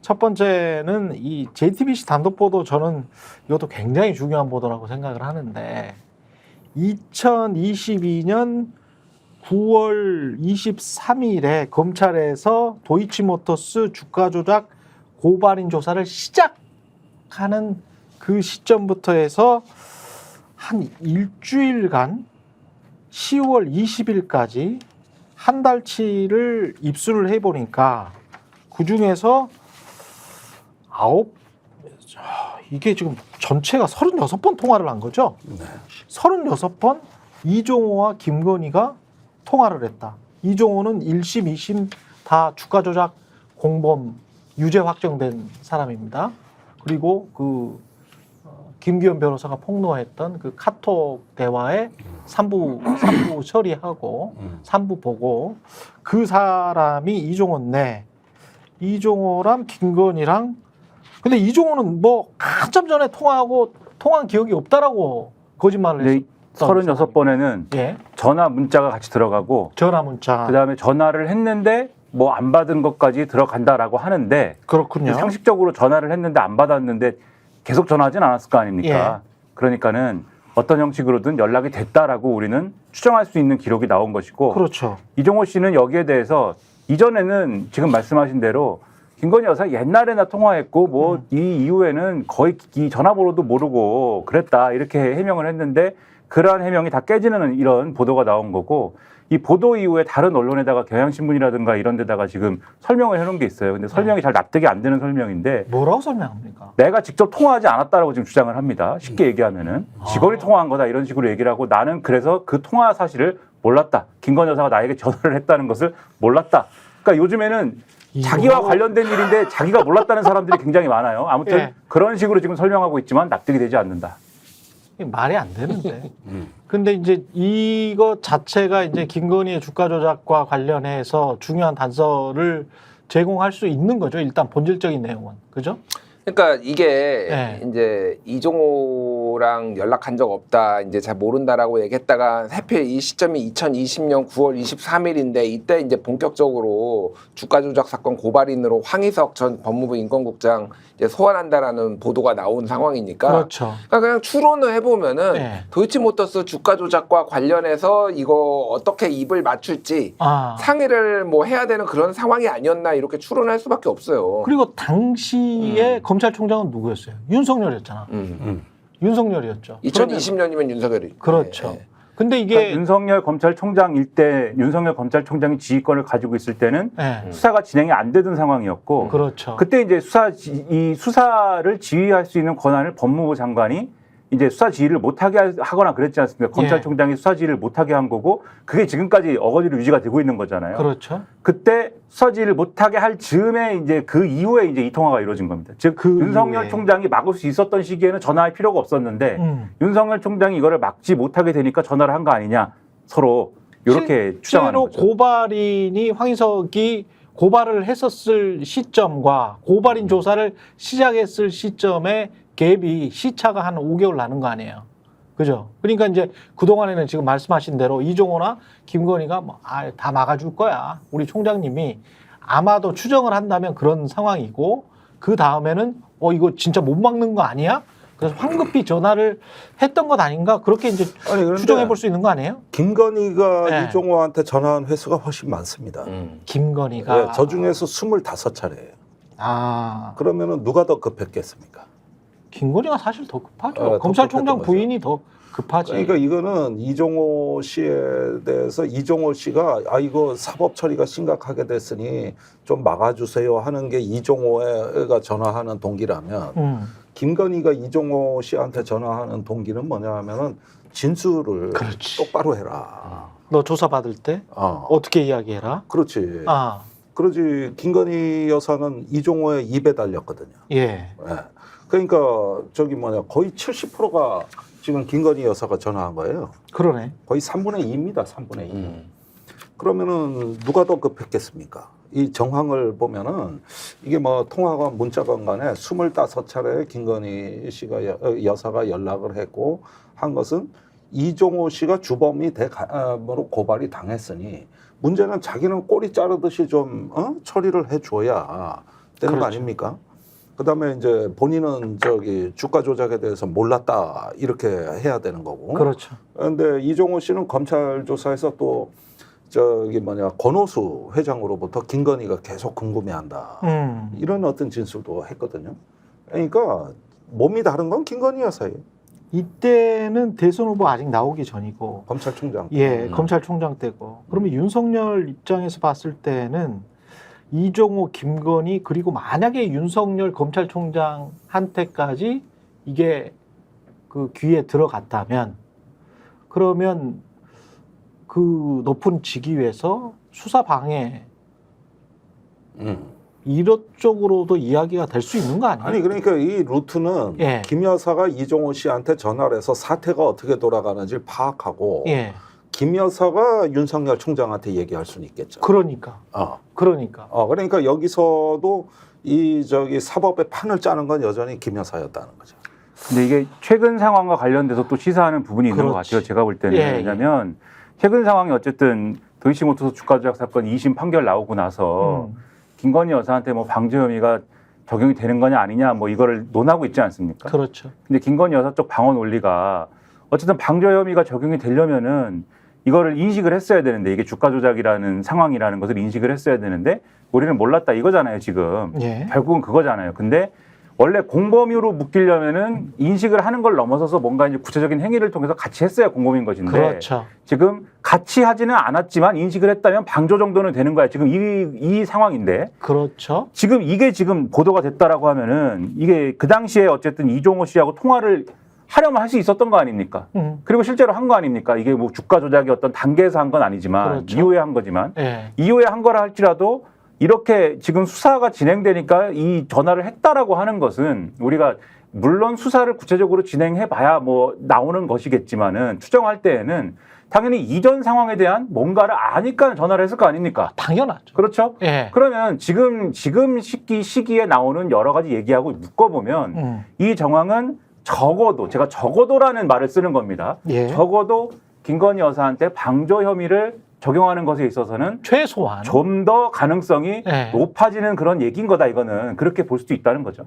첫 번째는 이 JTBC 단독 보도 저는 이것도 굉장히 중요한 보도라고 생각을 하는데 2022년 9월 23일에 검찰에서 도이치모터스 주가 조작 고발인 조사를 시작하는 그 시점부터 해서 한 일주일간 10월 20일까지 한 달치를 입수를 해보니까 그중에서 이게 지금 전체가 36번 통화를 한 거죠? 네. 36번 이종호와 김건희가 통화를 했다. 이종호는 1심, 2심 다 주가 조작 공범 유죄 확정된 사람입니다. 그리고 김기현 변호사가 폭로했던 그 카톡 대화에 3부 처리하고 3부 보고 그 사람이 이종호인데 이종호랑 김건희랑 근데 이종호는 뭐 한참 전에 통화한 기억이 없다라고 거짓말을 했어요. 36번에는 예. 전화 문자가 같이 들어가고 전화 문자. 그다음에 전화를 했는데 뭐 안 받은 것까지 들어간다라고 하는데 그렇군요. 상식적으로 전화를 했는데 안 받았는데 계속 전화하진 않았을 거 아닙니까? 예. 그러니까는 어떤 형식으로든 연락이 됐다라고 우리는 추정할 수 있는 기록이 나온 것이고 그렇죠. 이종호 씨는 여기에 대해서 이전에는 지금 말씀하신 대로 김건희 여사 옛날에나 통화했고 뭐 이 이후에는 거의 이 전화번호도 모르고 그랬다 이렇게 해명을 했는데 그러한 해명이 다 깨지는 이런 보도가 나온 거고 이 보도 이후에 다른 언론에다가 경향신문이라든가 이런 데다가 지금 설명을 해놓은 게 있어요. 근데 설명이 잘 납득이 안 되는 설명인데 뭐라고 설명합니까? 내가 직접 통화하지 않았다라고 지금 주장을 합니다. 쉽게 얘기하면은 직원이 통화한 거다 이런 식으로 얘기를 하고 나는 그래서 그 통화 사실을 몰랐다. 김건희 여사가 나에게 전화를 했다는 것을 몰랐다. 그러니까 요즘에는 자기와 관련된 일인데 자기가 몰랐다는 사람들이 굉장히 많아요. 아무튼 예. 그런 식으로 지금 설명하고 있지만 납득이 되지 않는다. 말이 안 되는데. 근데 이제 이거 자체가 이제 김건희의 주가 조작과 관련해서 중요한 단서를 제공할 수 있는 거죠. 일단 본질적인 내용은. 그죠? 그러니까 이게 네. 이제 이종호랑 연락한 적 없다, 이제 잘 모른다라고 얘기했다가 하필 이 시점이 2020년 9월 23일인데 이때 이제 본격적으로 주가 조작 사건 고발인으로 황희석 전 법무부 인권국장 이제 소환한다라는 보도가 나온 상황이니까. 그렇죠. 그러니까 그냥 추론을 해보면은 네. 도이치모터스 주가 조작과 관련해서 이거 어떻게 입을 맞출지 상의를 뭐 해야 되는 그런 상황이 아니었나 이렇게 추론할 수밖에 없어요. 그리고 당시에 검찰총장은 누구였어요? 윤석열이었잖아. 윤석열이었죠. 2020년이면 윤석열이. 그렇죠. 네. 근데 이게 그러니까 윤석열 검찰총장일 때 윤석열 검찰총장이 지휘권을 가지고 있을 때는 네. 수사가 진행이 안 되던 상황이었고 그렇죠. 그때 이제 이 수사를 지휘할 수 있는 권한을 법무부 장관이 이제 수사 지휘를 못하게 하거나 그랬지 않습니까? 검찰총장이 수사 지휘를 못하게 한 거고 그게 지금까지 어거지로 유지가 되고 있는 거잖아요. 그렇죠. 그때 수사 지휘를 못하게 할 즈음에 이제 그 이후에 이제 이 통화가 이루어진 겁니다. 즉 윤석열 이후에. 총장이 막을 수 있었던 시기에는 전화할 필요가 없었는데 윤석열 총장이 이거를 막지 못하게 되니까 전화를 한 거 아니냐 서로 이렇게 추정하는 실제로 거죠. 고발인이 황희석이 고발을 했었을 시점과 고발인 조사를 시작했을 시점에 갭이 시차가 한 5개월 나는 거 아니에요. 그죠? 그러니까 이제 그동안에는 지금 말씀하신 대로 이종호나 김건희가 다 막아줄 거야. 우리 총장님이 아마도 추정을 한다면 그런 상황이고 그 다음에는 이거 진짜 못 막는 거 아니야? 그래서 황급히 전화를 했던 것 아닌가? 그렇게 이제 추정해 볼 수 있는 거 아니에요? 김건희가 네. 이종호한테 전화한 횟수가 훨씬 많습니다. 김건희가. 네, 저 중에서 25차례예요. 그러면은 누가 더 급했겠습니까? 김건희가 사실 더 급하죠. 더 검찰총장 급했던 부인이 더 급하지. 그러니까 이거는 이종호 씨에 대해서 이종호 씨가 이거 사법 처리가 심각하게 됐으니 좀 막아주세요 하는 게 이종호가 전화하는 동기라면 김건희가 이종호 씨한테 전화하는 동기는 뭐냐 하면은 진술을 그렇지. 똑바로 해라. 너 조사받을 때 어떻게 이야기해라? 그렇지. 그러지. 김건희 여사는 이종호의 입에 달렸거든요. 예. 그러니까 거의 70%가 지금 김건희 여사가 전화한 거예요. 그러네. 거의 3분의 2입니다. 3분의 2. 그러면은 누가 더 급했겠습니까? 이 정황을 보면은 이게 뭐 통화건 문자건 간에 25차례 김건희 씨가 여사가 연락을 했고 한 것은 이종호 씨가 주범이 대감으로 고발이 당했으니 문제는 자기는 꼬리 자르듯이 좀 처리를 해줘야 되는 거 그렇죠. 아닙니까? 그다음에 이제 본인은 저기 주가 조작에 대해서 몰랐다 이렇게 해야 되는 거고. 그렇죠. 그런데 이종호 씨는 검찰 조사에서 또 저기 권오수 회장으로부터 김건희가 계속 궁금해한다. 이런 어떤 진술도 했거든요. 그러니까 몸이 다른 건 김건희 여사예요. 이때는 대선 후보 아직 나오기 전이고, 검찰총장. 예, 검찰총장 때고. 그러면 윤석열 입장에서 봤을 때는 이종호, 김건희, 그리고 만약에 윤석열 검찰총장한테까지 이게 그 귀에 들어갔다면, 그러면 그 높은 직위에서 수사 방해 이런 쪽으로도 이야기가 될 수 있는 거 아니에요? 아니 그러니까 이 루트는 예. 김 여사가 이종호 씨한테 전화를 해서 사태가 어떻게 돌아가는지를 파악하고 예, 김 여사가 윤석열 총장한테 얘기할 수는 있겠죠. 그러니까. 그러니까 여기서도 이 저기 사법의 판을 짜는 건 여전히 김 여사였다는 거죠. 근데 이게 최근 상황과 관련돼서 또 시사하는 부분이 있는 것 그렇지. 같아요. 제가 볼 때는. 예, 예. 왜냐하면 최근 상황이 어쨌든 도이치모터스 주가 조작 사건 2심 판결 나오고 나서 김건희 여사한테 뭐 방조 혐의가 적용이 되는 거냐 아니냐 뭐 이거를 논하고 있지 않습니까? 그렇죠. 근데 김건희 여사 쪽 방어 논리가 어쨌든 방조 혐의가 적용이 되려면은 이거를 인식을 했어야 되는데 이게 주가 조작이라는 상황이라는 것을 인식을 했어야 되는데 우리는 몰랐다 이거잖아요 지금. 예. 결국은 그거잖아요. 근데 원래 공범으로 묶이려면은 인식을 하는 걸 넘어서서 뭔가 이제 구체적인 행위를 통해서 같이 했어야 공범인 것인데 그렇죠. 지금 같이 하지는 않았지만 인식을 했다면 방조 정도는 되는 거야. 지금 이 상황인데 그렇죠. 지금 이게 지금 보도가 됐다라고 하면은 이게 그 당시에 어쨌든 이종호 씨하고 통화를 하려면 할 수 있었던 거 아닙니까? 그리고 실제로 한 거 아닙니까? 이게 뭐 주가 조작이 어떤 단계에서 한 건 아니지만 그렇죠. 이후에 한 거지만 예. 이후에 한 거라 할지라도 이렇게 지금 수사가 진행되니까 이 전화를 했다라고 하는 것은 우리가 물론 수사를 구체적으로 진행해 봐야 뭐 나오는 것이겠지만은 추정할 때에는 당연히 이전 상황에 대한 뭔가를 아니까 전화를 했을 거 아닙니까? 당연하죠. 그렇죠? 예. 그러면 지금 시기에 나오는 여러 가지 얘기하고 묶어보면 이 정황은 적어도 제가 적어도라는 말을 쓰는 겁니다. 예. 적어도 김건희 여사한테 방조 혐의를 적용하는 것에 있어서는 최소한 좀 더 가능성이 네. 높아지는 그런 얘기인 거다 이거는 그렇게 볼 수도 있다는 거죠.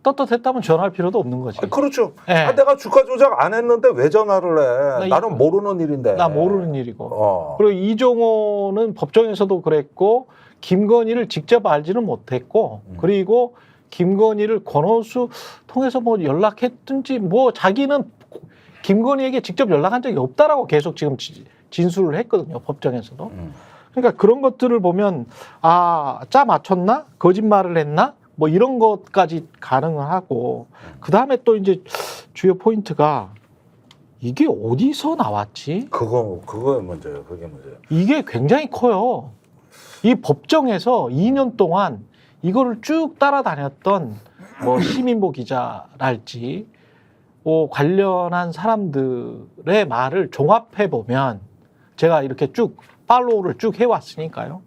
떳떳했다면 전화할 필요도 없는 거지. 그렇죠. 예. 내가 주가 조작 안 했는데 왜 전화를 해? 나 나는 모르는 일인데. 나 모르는 일이고. 그리고 이종호는 법정에서도 그랬고 김건희를 직접 알지는 못했고 그리고 김건희를 권오수 통해서 뭐 연락했든지 뭐 자기는 김건희에게 직접 연락한 적이 없다라고 계속 지금 진술을 했거든요. 법정에서도. 그러니까 그런 것들을 보면 짜 맞췄나? 거짓말을 했나? 뭐 이런 것까지 가능을 하고 그다음에 또 이제 주요 포인트가 이게 어디서 나왔지? 그거 문제예요. 그게 문제예요. 이게 굉장히 커요. 이 법정에서 2년 동안 이거를 쭉 따라다녔던 뭐 시민보 기자랄지 뭐 관련한 사람들의 말을 종합해 보면 제가 이렇게 쭉 팔로우를 쭉 해왔으니까요.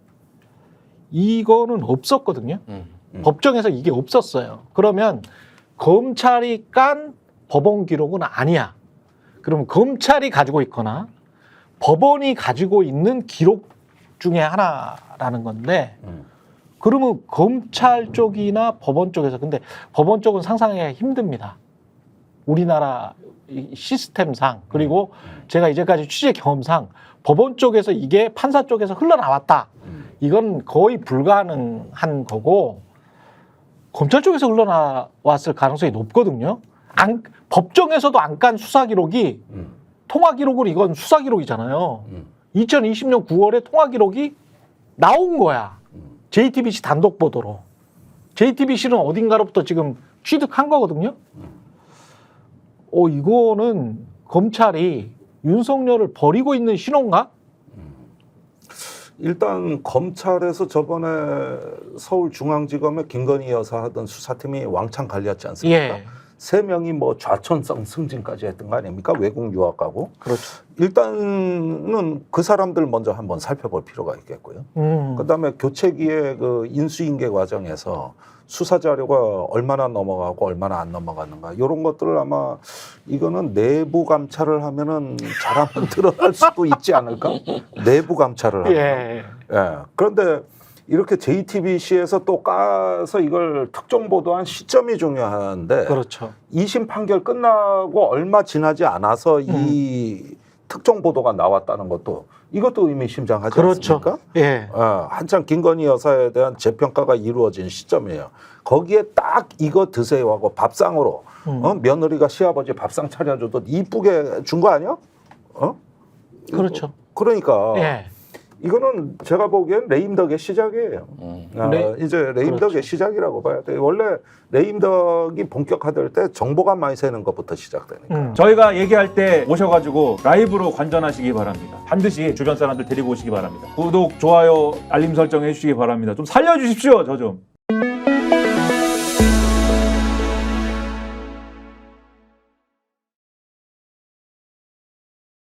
이거는 없었거든요. 법정에서 이게 없었어요. 그러면 검찰이 깐 법원 기록은 아니야. 그러면 검찰이 가지고 있거나 법원이 가지고 있는 기록 중에 하나라는 건데 그러면 검찰 쪽이나 법원 쪽에서 근데 법원 쪽은 상상하기가 힘듭니다. 우리나라 시스템상 그리고 제가 이제까지 취재 경험상 법원 쪽에서 이게 판사 쪽에서 흘러나왔다. 이건 거의 불가능한 거고 검찰 쪽에서 흘러나왔을 가능성이 높거든요. 법정에서도 안 깐 수사 기록이 통화 기록으로 이건 수사 기록이잖아요. 2020년 9월에 통화 기록이 나온 거야. JTBC 단독 보도로. JTBC는 어딘가로부터 지금 취득한 거거든요. 이거는 검찰이 윤석열을 버리고 있는 신호인가? 일단 검찰에서 저번에 서울중앙지검에 김건희 여사 하던 수사팀이 왕창 갈렸지 않습니까? 예. 3명이 뭐 좌천성 승진까지 했던 거 아닙니까? 외국 유학 가고. 그렇죠. 일단은 그 사람들 먼저 한번 살펴볼 필요가 있겠고요. 그다음에 교체기의 그 인수인계 과정에서 수사 자료가 얼마나 넘어가고 얼마나 안 넘어갔는가 이런 것들을 아마 이거는 내부 감찰을 하면은 잘하면 드러날 수도 있지 않을까? 내부 감찰을 하면. 예. 예. 그런데 이렇게 JTBC에서 또 까서 이걸 특정 보도한 시점이 중요한데 그렇죠. 2심 판결 끝나고 얼마 지나지 않아서 이 특정 보도가 나왔다는 것도 이것도 의미심장하지 그렇죠. 않습니까? 예. 한창 김건희 여사에 대한 재평가가 이루어진 시점이에요. 거기에 딱 이거 드세요 하고 밥상으로 며느리가 시아버지 밥상 차려줘도 이쁘게 준 거 아니야? 그렇죠. 그러니까 예. 이거는 제가 보기엔 레임덕의 시작이에요. 이제 레임덕의 그렇죠. 시작이라고 봐야 돼요. 원래 레임덕이 본격화될 때 정보가 많이 새는 것부터 시작되니까. 저희가 얘기할 때 오셔가지고 라이브로 관전하시기 바랍니다. 반드시 주변 사람들 데리고 오시기 바랍니다. 구독, 좋아요, 알림 설정 해주시기 바랍니다. 좀 살려주십시오, 저 좀.